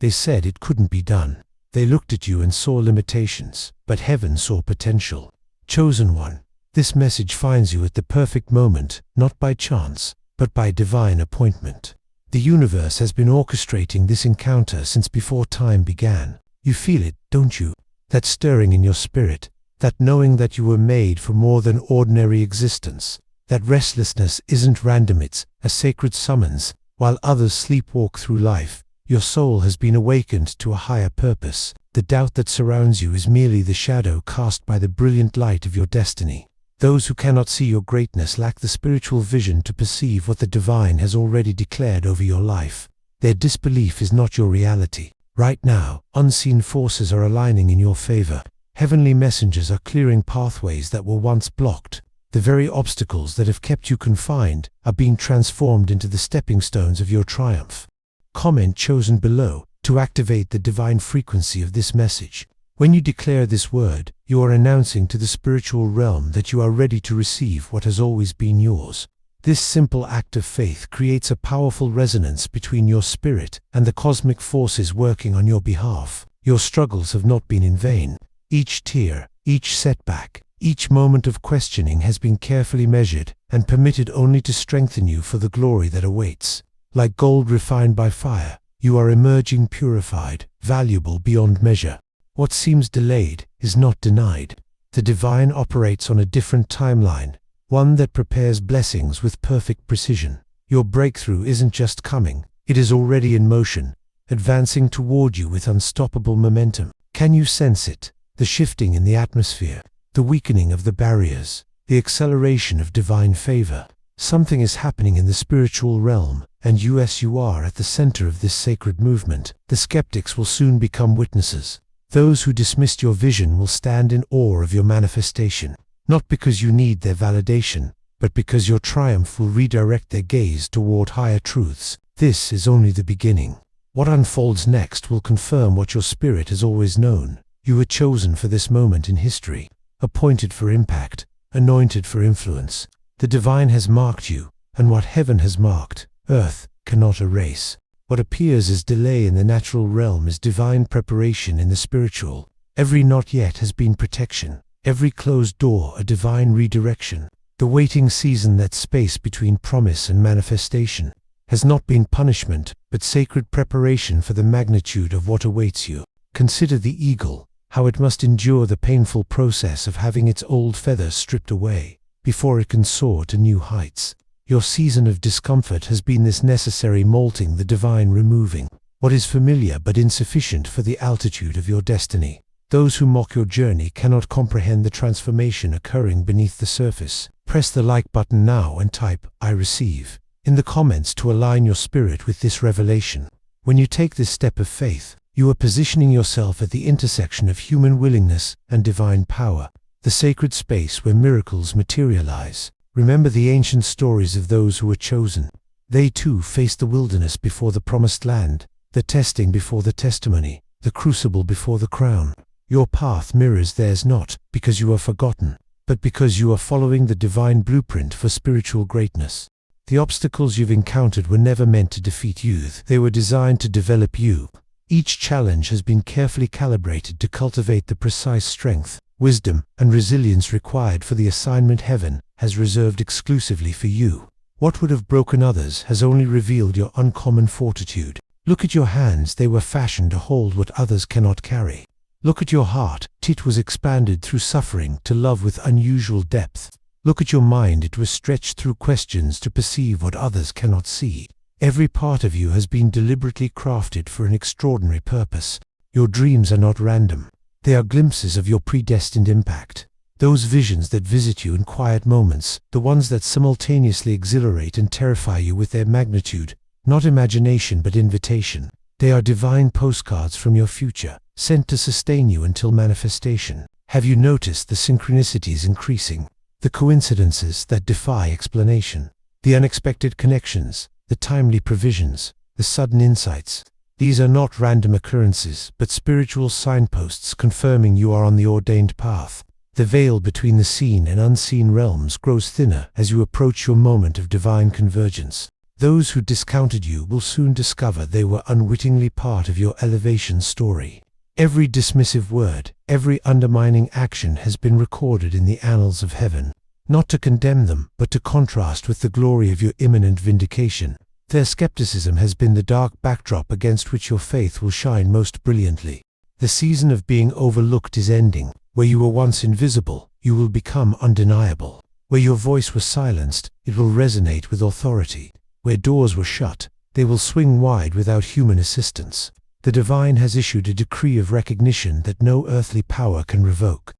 They said it couldn't be done. They looked at you and saw limitations, but heaven saw potential. Chosen one, this message finds you at the perfect moment, not by chance, but by divine appointment. The universe has been orchestrating this encounter since before time began. You feel it, don't you? That stirring in your spirit, that knowing that you were made for more than ordinary existence. That restlessness isn't random, it's a sacred summons. While others sleepwalk through life, your soul has been awakened to a higher purpose. The doubt that surrounds you is merely the shadow cast by the brilliant light of your destiny. Those who cannot see your greatness lack the spiritual vision to perceive what the divine has already declared over your life. Their disbelief is not your reality. Right now, unseen forces are aligning in your favor. Heavenly messengers are clearing pathways that were once blocked. The very obstacles that have kept you confined are being transformed into the stepping stones of your triumph. Comment chosen below to activate the divine frequency of this message. When you declare this word, you are announcing to the spiritual realm that you are ready to receive what has always been yours. This simple act of faith creates a powerful resonance between your spirit and the cosmic forces working on your behalf. Your struggles have not been in vain. Each tear, each setback, each moment of questioning has been carefully measured and permitted only to strengthen you for the glory that awaits. Like gold refined by fire, you are emerging purified, valuable beyond measure. What seems delayed is not denied. The divine operates on a different timeline, one that prepares blessings with perfect precision. Your breakthrough isn't just coming, it is already in motion, advancing toward you with unstoppable momentum. Can you sense it? The shifting in the atmosphere, the weakening of the barriers, the acceleration of divine favor. Something is happening in the spiritual realm, and you are at the center of this sacred movement. The skeptics will soon become witnesses. Those who dismissed your vision will stand in awe of your manifestation, not because you need their validation, but because your triumph will redirect their gaze toward higher truths. This is only the beginning. What unfolds next will confirm what your spirit has always known. You were chosen for this moment in history, appointed for impact, anointed for influence. The divine has marked you, and what heaven has marked, earth cannot erase. What appears as delay in the natural realm is divine preparation in the spiritual. Every not yet has been protection, every closed door a divine redirection. The waiting season, that space between promise and manifestation, has not been punishment, but sacred preparation for the magnitude of what awaits you. Consider the eagle, how it must endure the painful process of having its old feathers stripped away, before it can soar to new heights. Your season of discomfort has been this necessary molting, the divine removing what is familiar but insufficient for the altitude of your destiny. Those who mock your journey cannot comprehend the transformation occurring beneath the surface. Press the like button now and type "I receive" in the comments to align your spirit with this revelation. When you take this step of faith, you are positioning yourself at the intersection of human willingness and divine power, the sacred space where miracles materialize. Remember the ancient stories of those who were chosen. They too faced the wilderness before the promised land, the testing before the testimony, the crucible before the crown. Your path mirrors theirs, not because you are forgotten, but because you are following the divine blueprint for spiritual greatness. The obstacles you've encountered were never meant to defeat you, they were designed to develop you. Each challenge has been carefully calibrated to cultivate the precise strength, wisdom, and resilience required for the assignment heaven has reserved exclusively for you. What would have broken others has only revealed your uncommon fortitude. Look at your hands, they were fashioned to hold what others cannot carry. Look at your heart, it was expanded through suffering to love with unusual depth. Look at your mind, it was stretched through questions to perceive what others cannot see. Every part of you has been deliberately crafted for an extraordinary purpose. Your dreams are not random. They are glimpses of your predestined impact. Those visions that visit you in quiet moments, the ones that simultaneously exhilarate and terrify you with their magnitude, not imagination but invitation. They are divine postcards from your future, sent to sustain you until manifestation. Have you noticed the synchronicities increasing? The coincidences that defy explanation? The unexpected connections, the timely provisions, the sudden insights? These are not random occurrences, but spiritual signposts confirming you are on the ordained path. The veil between the seen and unseen realms grows thinner as you approach your moment of divine convergence. Those who discounted you will soon discover they were unwittingly part of your elevation story. Every dismissive word, every undermining action has been recorded in the annals of heaven, not to condemn them, but to contrast with the glory of your imminent vindication. Their skepticism has been the dark backdrop against which your faith will shine most brilliantly. The season of being overlooked is ending. Where you were once invisible, you will become undeniable. Where your voice was silenced, it will resonate with authority. Where doors were shut, they will swing wide without human assistance. The divine has issued a decree of recognition that no earthly power can revoke.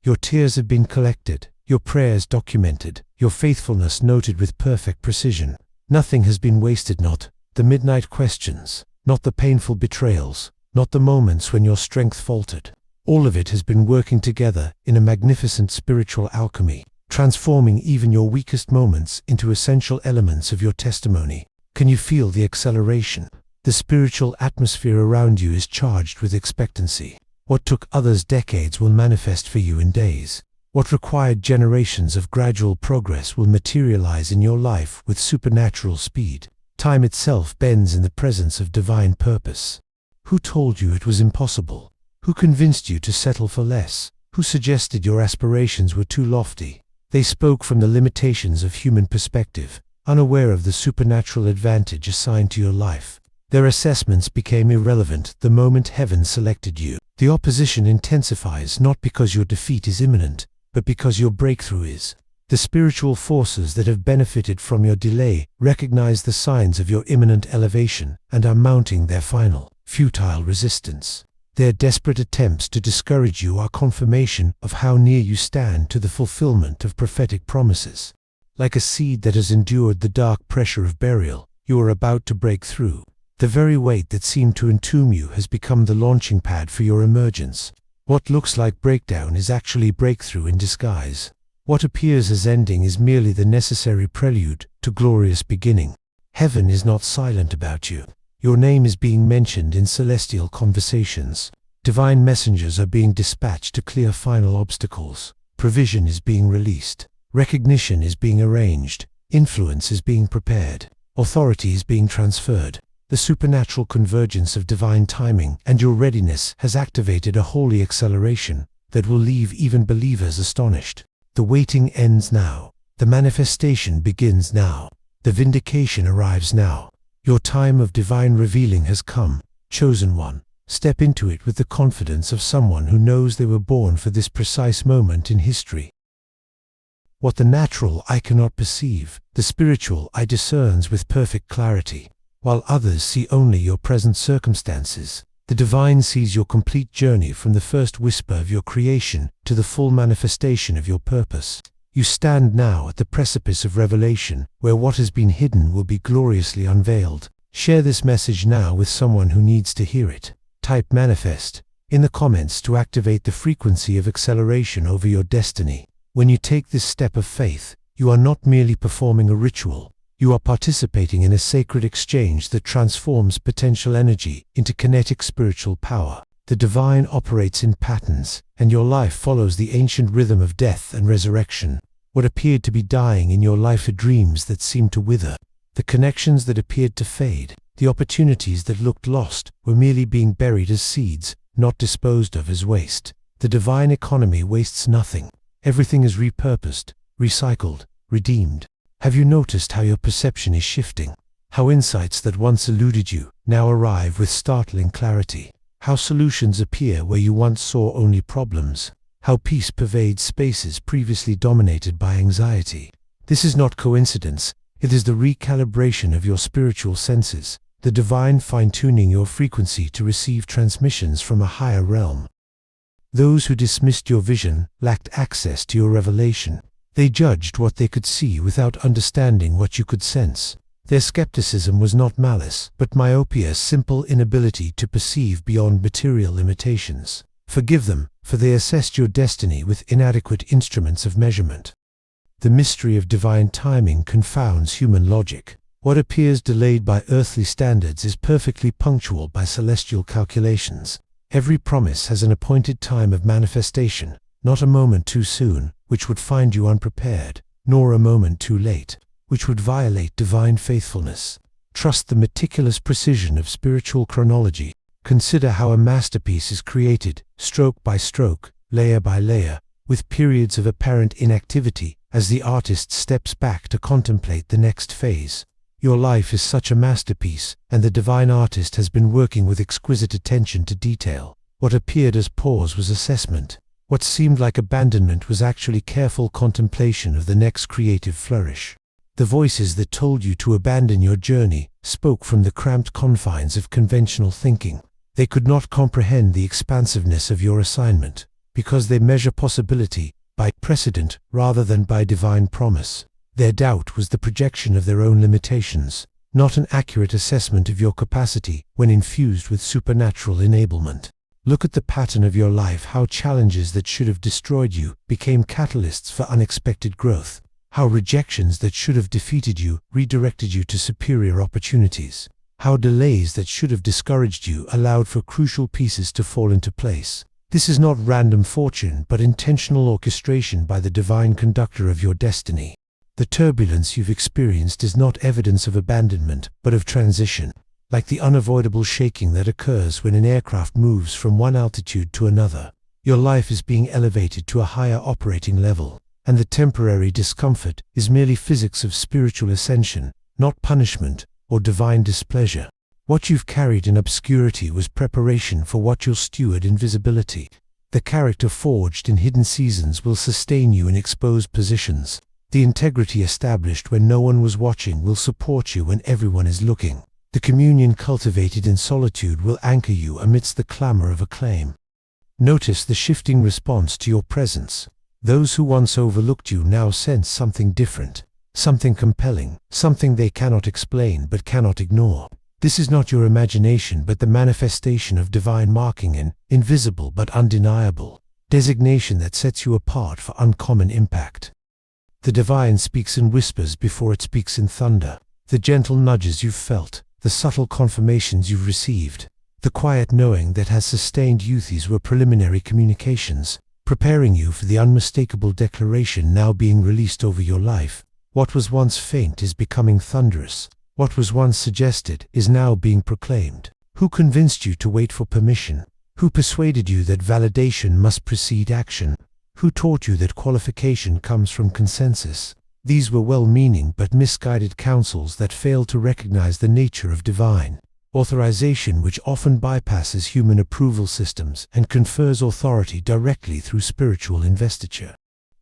Your tears have been collected, your prayers documented, your faithfulness noted with perfect precision. Nothing has been wasted, not the midnight questions, not the painful betrayals, not the moments when your strength faltered. All of it has been working together in a magnificent spiritual alchemy, transforming even your weakest moments into essential elements of your testimony. Can you feel the acceleration? The spiritual atmosphere around you is charged with expectancy. What took others decades will manifest for you in days. What required generations of gradual progress will materialize in your life with supernatural speed. Time itself bends in the presence of divine purpose. Who told you it was impossible? Who convinced you to settle for less? Who suggested your aspirations were too lofty? They spoke from the limitations of human perspective, unaware of the supernatural advantage assigned to your life. Their assessments became irrelevant the moment heaven selected you. The opposition intensifies not because your defeat is imminent, but because your breakthrough is. The spiritual forces that have benefited from your delay recognize the signs of your imminent elevation and are mounting their final, futile resistance. Their desperate attempts to discourage you are confirmation of how near you stand to the fulfillment of prophetic promises. Like a seed that has endured the dark pressure of burial, you are about to break through. The very weight that seemed to entomb you has become the launching pad for your emergence. What looks like breakdown is actually breakthrough in disguise. What appears as ending is merely the necessary prelude to glorious beginning. Heaven is not silent about you. Your name is being mentioned in celestial conversations. Divine messengers are being dispatched to clear final obstacles. Provision is being released. Recognition is being arranged. Influence is being prepared. Authority is being transferred. The supernatural convergence of divine timing and your readiness has activated a holy acceleration that will leave even believers astonished. The waiting ends now. The manifestation begins now. The vindication arrives now. Your time of divine revealing has come. Chosen one, step into it with the confidence of someone who knows they were born for this precise moment in history. What the natural eye cannot perceive, the spiritual eye discerns with perfect clarity. While others see only your present circumstances, the divine sees your complete journey from the first whisper of your creation to the full manifestation of your purpose. You stand now at the precipice of revelation, where what has been hidden will be gloriously unveiled. Share this message now with someone who needs to hear it. Type manifest in the comments to activate the frequency of acceleration over your destiny. When you take this step of faith, you are not merely performing a ritual. You are participating in a sacred exchange that transforms potential energy into kinetic spiritual power. The divine operates in patterns, and your life follows the ancient rhythm of death and resurrection. What appeared to be dying in your life are dreams that seemed to wither. The connections that appeared to fade, the opportunities that looked lost, were merely being buried as seeds, not disposed of as waste. The divine economy wastes nothing. Everything is repurposed, recycled, redeemed. Have you noticed how your perception is shifting? How insights that once eluded you now arrive with startling clarity? How solutions appear where you once saw only problems? How peace pervades spaces previously dominated by anxiety? This is not coincidence. It is the recalibration of your spiritual senses, the divine fine-tuning your frequency to receive transmissions from a higher realm. Those who dismissed your vision lacked access to your revelation. They judged what they could see without understanding what you could sense. Their skepticism was not malice, but myopia, simple inability to perceive beyond material limitations. Forgive them, for they assessed your destiny with inadequate instruments of measurement. The mystery of divine timing confounds human logic. What appears delayed by earthly standards is perfectly punctual by celestial calculations. Every promise has an appointed time of manifestation, not a moment too soon, which would find you unprepared, nor a moment too late, which would violate divine faithfulness. Trust the meticulous precision of spiritual chronology. Consider how a masterpiece is created, stroke by stroke, layer by layer, with periods of apparent inactivity, as the artist steps back to contemplate the next phase. Your life is such a masterpiece, and the divine artist has been working with exquisite attention to detail. What appeared as pause was assessment. What seemed like abandonment was actually careful contemplation of the next creative flourish. The voices that told you to abandon your journey spoke from the cramped confines of conventional thinking. They could not comprehend the expansiveness of your assignment, because they measure possibility by precedent rather than by divine promise. Their doubt was the projection of their own limitations, not an accurate assessment of your capacity when infused with supernatural enablement. Look at the pattern of your life, how challenges that should have destroyed you became catalysts for unexpected growth, how rejections that should have defeated you redirected you to superior opportunities, how delays that should have discouraged you allowed for crucial pieces to fall into place. This is not random fortune, but intentional orchestration by the divine conductor of your destiny. The turbulence you've experienced is not evidence of abandonment, but of transition. Like the unavoidable shaking that occurs when an aircraft moves from one altitude to another, your life is being elevated to a higher operating level, and the temporary discomfort is merely physics of spiritual ascension, not punishment or divine displeasure. What you've carried in obscurity was preparation for what you'll steward in visibility. The character forged in hidden seasons will sustain you in exposed positions. The integrity established when no one was watching will support you when everyone is looking. The communion cultivated in solitude will anchor you amidst the clamor of acclaim. Notice the shifting response to your presence. Those who once overlooked you now sense something different, something compelling, something they cannot explain but cannot ignore. This is not your imagination but the manifestation of divine marking, an invisible but undeniable designation that sets you apart for uncommon impact. The divine speaks in whispers before it speaks in thunder. The gentle nudges you've felt, the subtle confirmations you've received, the quiet knowing that has sustained you, these were preliminary communications, preparing you for the unmistakable declaration now being released over your life. What was once faint is becoming thunderous. What was once suggested is now being proclaimed. Who convinced you to wait for permission? Who persuaded you that validation must precede action? Who taught you that qualification comes from consensus? These were well-meaning but misguided counsels that failed to recognize the nature of divine authorization, which often bypasses human approval systems and confers authority directly through spiritual investiture.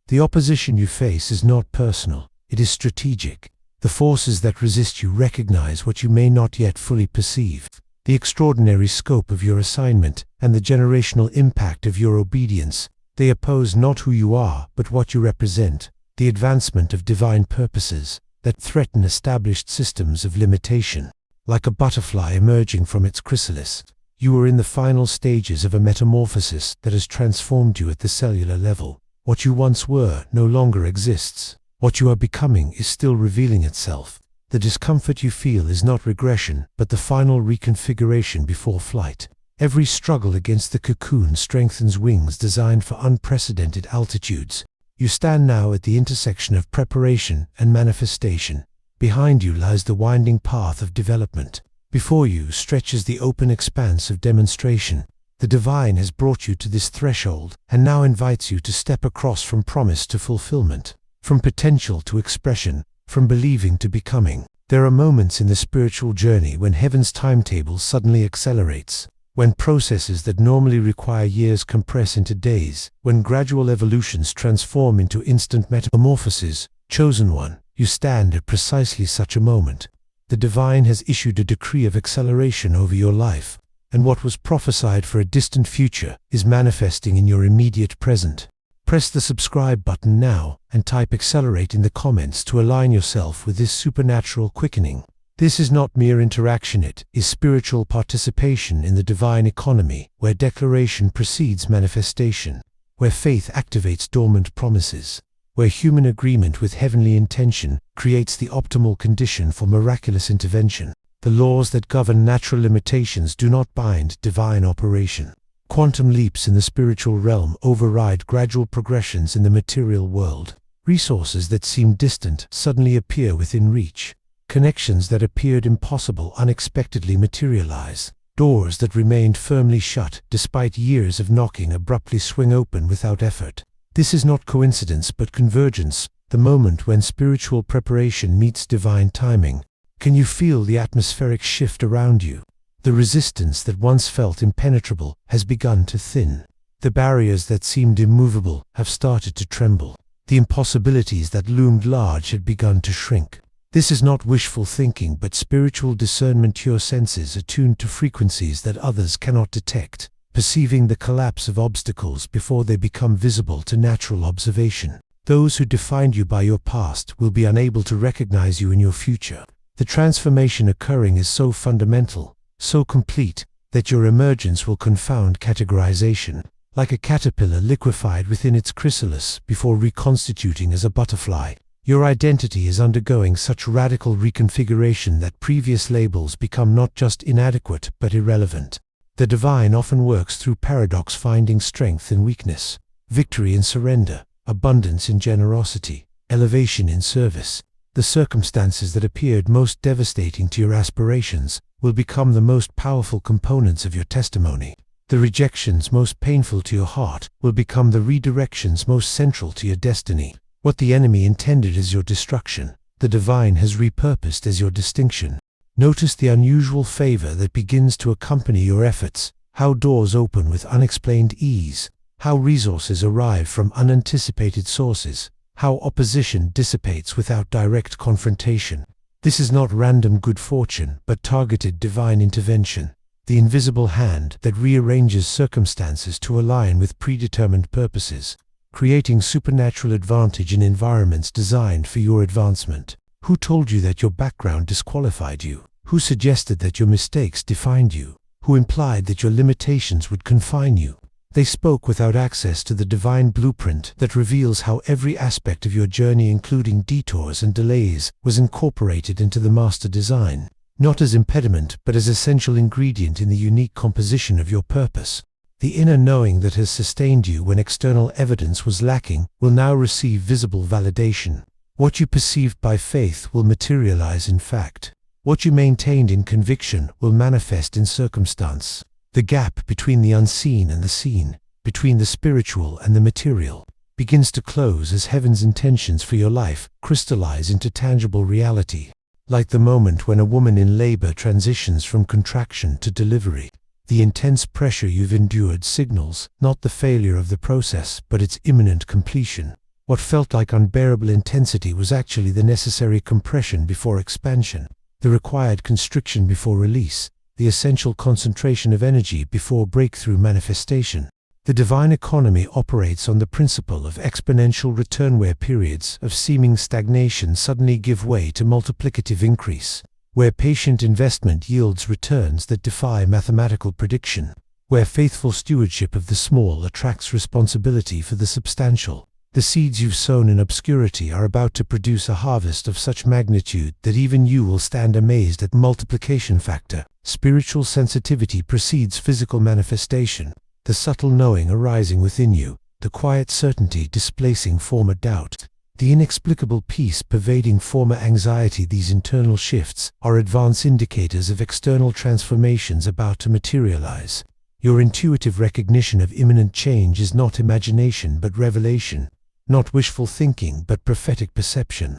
The opposition you face is not personal, it is strategic. The forces that resist you recognize what you may not yet fully perceive, the extraordinary scope of your assignment and the generational impact of your obedience. They oppose not who you are, but what you represent. The advancement of divine purposes that threaten established systems of limitation. Like a butterfly emerging from its chrysalis, you are in the final stages of a metamorphosis that has transformed you at the cellular level. What you once were no longer exists. What you are becoming is still revealing itself. The discomfort you feel is not regression, but the final reconfiguration before flight. Every struggle against the cocoon strengthens wings designed for unprecedented altitudes. You stand now at the intersection of preparation and manifestation. Behind you lies the winding path of development. Before you stretches the open expanse of demonstration. The divine has brought you to this threshold and now invites you to step across from promise to fulfillment, from potential to expression, from believing to becoming. There are moments in the spiritual journey when heaven's timetable suddenly accelerates, when processes that normally require years compress into days, when gradual evolutions transform into instant metamorphoses. Chosen one, you stand at precisely such a moment. The divine has issued a decree of acceleration over your life, and what was prophesied for a distant future is manifesting in your immediate present. Press the subscribe button now and type accelerate in the comments to align yourself with this supernatural quickening. This is not mere interaction, it is spiritual participation in the divine economy, where declaration precedes manifestation, where faith activates dormant promises, where human agreement with heavenly intention creates the optimal condition for miraculous intervention. The laws that govern natural limitations do not bind divine operation. Quantum leaps in the spiritual realm override gradual progressions in the material world. Resources that seemed distant suddenly appear within reach. Connections that appeared impossible unexpectedly materialize. Doors that remained firmly shut despite years of knocking abruptly swing open without effort. This is not coincidence but convergence, the moment when spiritual preparation meets divine timing. Can you feel the atmospheric shift around you? The resistance that once felt impenetrable has begun to thin. The barriers that seemed immovable have started to tremble. The impossibilities that loomed large had begun to shrink. This is not wishful thinking but spiritual discernment, your senses attuned to frequencies that others cannot detect, perceiving the collapse of obstacles before they become visible to natural observation. Those who defined you by your past will be unable to recognize you in your future. The transformation occurring is so fundamental, so complete, that your emergence will confound categorization. Like a caterpillar liquefied within its chrysalis before reconstituting as a butterfly, your identity is undergoing such radical reconfiguration that previous labels become not just inadequate but irrelevant. The divine often works through paradox, finding strength in weakness, victory in surrender, abundance in generosity, elevation in service. The circumstances that appeared most devastating to your aspirations will become the most powerful components of your testimony. The rejections most painful to your heart will become the redirections most central to your destiny. What the enemy intended as your destruction, the divine has repurposed as your distinction. Notice the unusual favor that begins to accompany your efforts, how doors open with unexplained ease, how resources arrive from unanticipated sources, how opposition dissipates without direct confrontation. This is not random good fortune, but targeted divine intervention, the invisible hand that rearranges circumstances to align with predetermined purposes, creating supernatural advantage in environments designed for your advancement. Who told you that your background disqualified you? Who suggested that your mistakes defined you? Who implied that your limitations would confine you? They spoke without access to the divine blueprint that reveals how every aspect of your journey, including detours and delays, was incorporated into the master design, not as impediment but as essential ingredient in the unique composition of your purpose. The inner knowing that has sustained you when external evidence was lacking will now receive visible validation. What you perceived by faith will materialize in fact. What you maintained in conviction will manifest in circumstance. The gap between the unseen and the seen, between the spiritual and the material, begins to close as heaven's intentions for your life crystallize into tangible reality. Like the moment when a woman in labor transitions from contraction to delivery, the intense pressure you've endured signals not the failure of the process but its imminent completion. What felt like unbearable intensity was actually the necessary compression before expansion, the required constriction before release, the essential concentration of energy before breakthrough manifestation. The divine economy operates on the principle of exponential return, where periods of seeming stagnation suddenly give way to multiplicative increase, where patient investment yields returns that defy mathematical prediction, where faithful stewardship of the small attracts responsibility for the substantial. The seeds you've sown in obscurity are about to produce a harvest of such magnitude that even you will stand amazed at multiplication factor. Spiritual sensitivity precedes physical manifestation, the subtle knowing arising within you, the quiet certainty displacing former doubt, the inexplicable peace pervading former anxiety. These internal shifts are advance indicators of external transformations about to materialize. Your intuitive recognition of imminent change is not imagination but revelation, not wishful thinking but prophetic perception.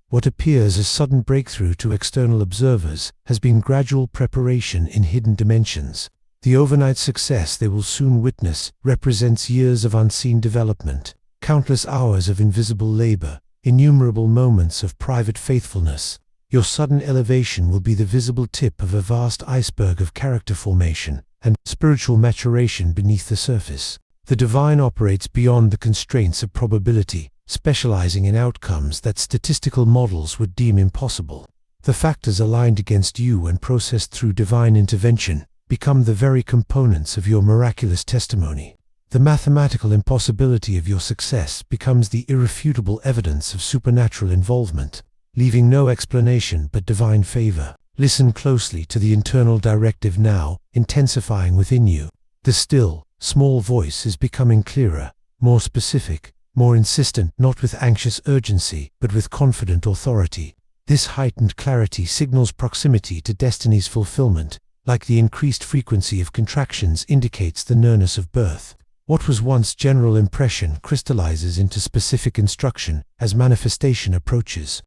What appears as sudden breakthrough to external observers has been gradual preparation in hidden dimensions. The overnight success they will soon witness represents years of unseen development, countless hours of invisible labor, innumerable moments of private faithfulness. Your sudden elevation will be the visible tip of a vast iceberg of character formation and spiritual maturation beneath the surface. The divine operates beyond the constraints of probability, specializing in outcomes that statistical models would deem impossible. The factors aligned against you and processed through divine intervention become the very components of your miraculous testimony. The mathematical impossibility of your success becomes the irrefutable evidence of supernatural involvement, leaving no explanation but divine favor. Listen closely to the internal directive now intensifying within you. The still, small voice is becoming clearer, more specific, more insistent, not with anxious urgency, but with confident authority. This heightened clarity signals proximity to destiny's fulfillment, like the increased frequency of contractions indicates the nearness of birth. What was once general impression crystallizes into specific instruction as manifestation approaches.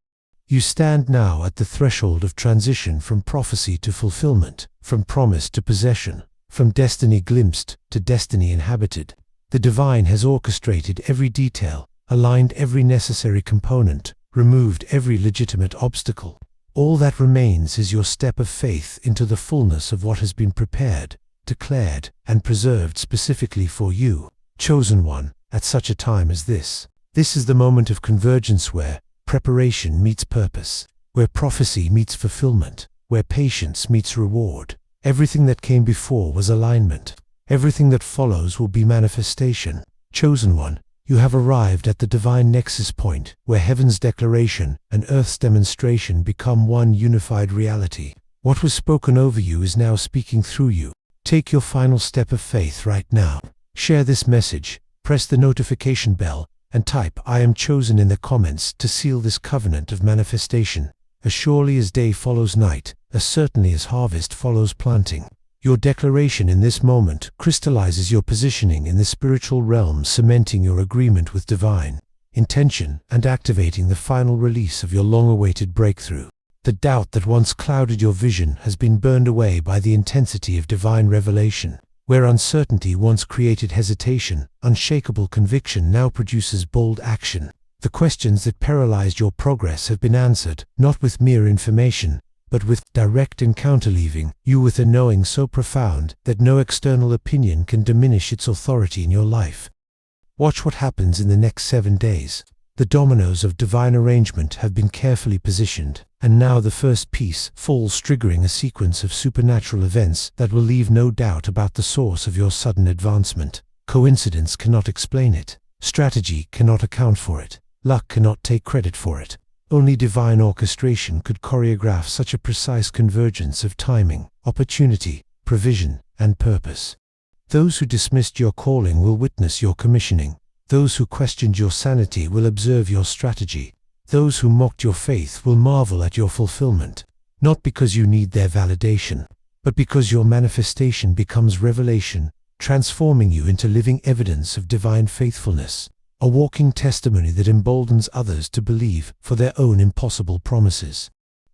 You stand now at the threshold of transition from prophecy to fulfillment, from promise to possession, from destiny glimpsed to destiny inhabited. The divine has orchestrated every detail, aligned every necessary component, removed every legitimate obstacle. All that remains is your step of faith into the fullness of what has been prepared, declared, and preserved specifically for you, chosen one, at such a time as this. This is the moment of convergence where preparation meets purpose, where prophecy meets fulfillment, where patience meets reward. Everything that came before was alignment. Everything that follows will be manifestation. Chosen one, you have arrived at the divine nexus point, where heaven's declaration and earth's demonstration become one unified reality. What was spoken over you is now speaking through you. Take your final step of faith right now. Share this message, press the notification bell, and type "I am chosen" in the comments to seal this covenant of manifestation. As surely as day follows night, as certainly as harvest follows planting. Your declaration in this moment crystallizes your positioning in the spiritual realm, cementing your agreement with divine intention and activating the final release of your long-awaited breakthrough. The doubt that once clouded your vision has been burned away by the intensity of divine revelation. Where uncertainty once created hesitation, unshakable conviction now produces bold action. The questions that paralyzed your progress have been answered, not with mere information, but with direct encounter, leaving you with a knowing so profound that no external opinion can diminish its authority in your life. Watch what happens in the next 7 days. The dominoes of divine arrangement have been carefully positioned, and now the first piece falls, triggering a sequence of supernatural events that will leave no doubt about the source of your sudden advancement. Coincidence cannot explain it. Strategy cannot account for it. Luck cannot take credit for it. Only divine orchestration could choreograph such a precise convergence of timing, opportunity, provision, and purpose. Those who dismissed your calling will witness your commissioning. Those who questioned your sanity will observe your strategy. Those who mocked your faith will marvel at your fulfillment, not because you need their validation, but because your manifestation becomes revelation, transforming you into living evidence of divine faithfulness, a walking testimony that emboldens others to believe for their own impossible promises.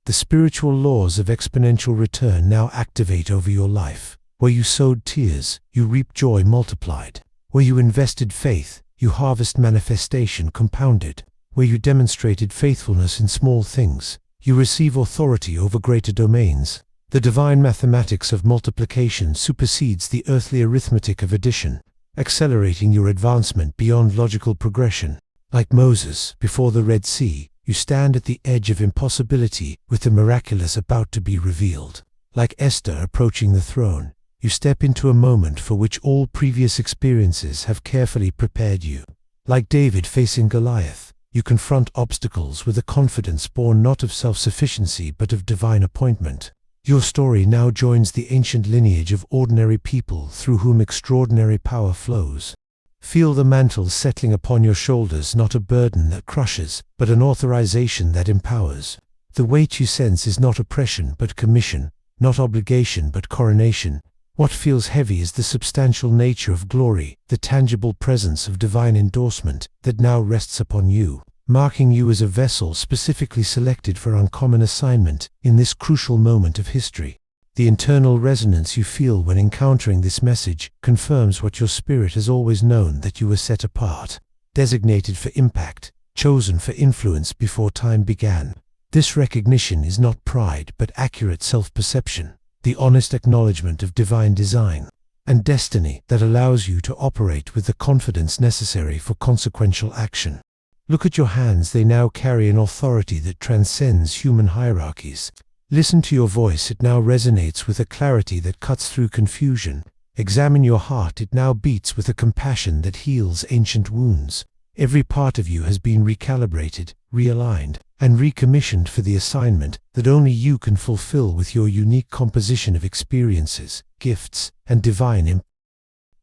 The spiritual laws of exponential return now activate over your life. Where you sowed tears, you reap joy multiplied. Where you invested faith, you harvest manifestation compounded. Where you demonstrated faithfulness in small things, you receive authority over greater domains. The divine mathematics of multiplication supersedes the earthly arithmetic of addition, accelerating your advancement beyond logical progression. Like Moses before the Red Sea, you stand at the edge of impossibility with the miraculous about to be revealed. Like Esther approaching the throne, you step into a moment for which all previous experiences have carefully prepared you. Like David facing Goliath, you confront obstacles with a confidence born not of self-sufficiency but of divine appointment. Your story now joins the ancient lineage of ordinary people through whom extraordinary power flows. Feel the mantle settling upon your shoulders, not a burden that crushes, but an authorization that empowers. The weight you sense is not oppression but commission, not obligation but coronation. What feels heavy is the substantial nature of glory, the tangible presence of divine endorsement that now rests upon you, marking you as a vessel specifically selected for uncommon assignment in this crucial moment of history. The internal resonance you feel when encountering this message confirms what your spirit has always known, that you were set apart, designated for impact, chosen for influence before time began. This recognition is not pride but accurate self-perception, the honest acknowledgement of divine design and destiny that allows you to operate with the confidence necessary for consequential action. Look at your hands, they now carry an authority that transcends human hierarchies. Listen to your voice, it now resonates with a clarity that cuts through confusion. Examine your heart, it now beats with a compassion that heals ancient wounds. Every part of you has been recalibrated, realigned, and recommissioned for the assignment that only you can fulfill with your unique composition of experiences, gifts, and divine impact.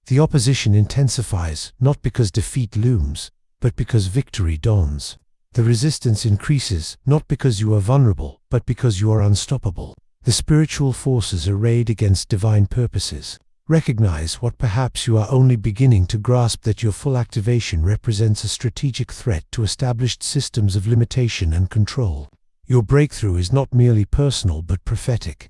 The opposition intensifies, not because defeat looms, but because victory dawns. The resistance increases, not because you are vulnerable, but because you are unstoppable. The spiritual forces arrayed against divine purposes. Recognize what perhaps you are only beginning to grasp, that your full activation represents a strategic threat to established systems of limitation and control. Your breakthrough is not merely personal but prophetic.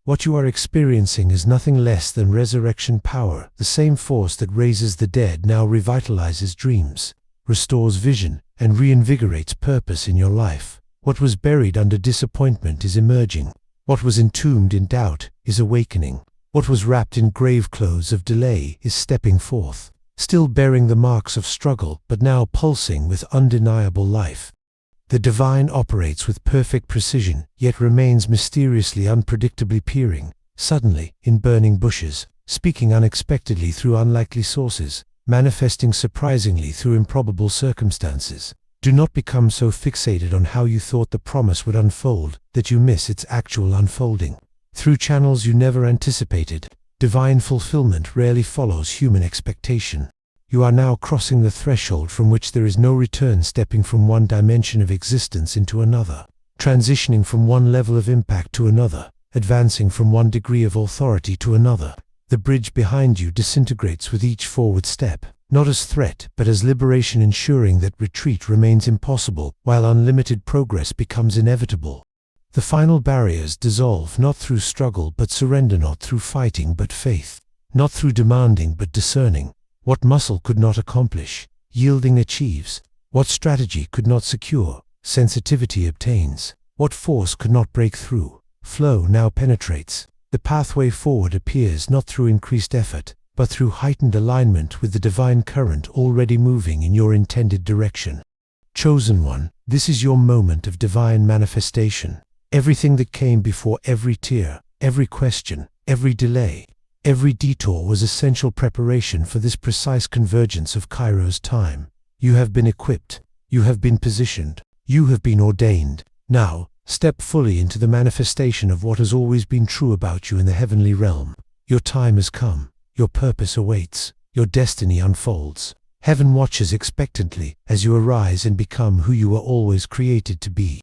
What you are experiencing is nothing less than resurrection power. The same force that raises the dead now revitalizes dreams, restores vision, and reinvigorates purpose in your life. What was buried under disappointment is emerging. What was entombed in doubt is awakening. What was wrapped in grave clothes of delay is stepping forth, still bearing the marks of struggle, but now pulsing with undeniable life. The divine operates with perfect precision, yet remains mysteriously, unpredictably peering, suddenly, in burning bushes, speaking unexpectedly through unlikely sources, manifesting surprisingly through improbable circumstances. Do not become so fixated on how you thought the promise would unfold that you miss its actual unfolding. Through channels you never anticipated, divine fulfillment rarely follows human expectation. You are now crossing the threshold from which there is no return, stepping from one dimension of existence into another, transitioning from one level of impact to another, advancing from one degree of authority to another. The bridge behind you disintegrates with each forward step, not as threat but as liberation, ensuring that retreat remains impossible while unlimited progress becomes inevitable. The final barriers dissolve, not through struggle but surrender, not through fighting but faith, not through demanding but discerning. What muscle could not accomplish, yielding achieves. What strategy could not secure, sensitivity obtains. What force could not break through, flow now penetrates. The pathway forward appears not through increased effort, but through heightened alignment with the divine current already moving in your intended direction. Chosen one, this is your moment of divine manifestation. Everything that came before, every tear, every question, every delay, every detour was essential preparation for this precise convergence of Kairos time. You have been equipped, you have been positioned, you have been ordained. Now, step fully into the manifestation of what has always been true about you in the heavenly realm. Your time has come, your purpose awaits, your destiny unfolds. Heaven watches expectantly as you arise and become who you were always created to be.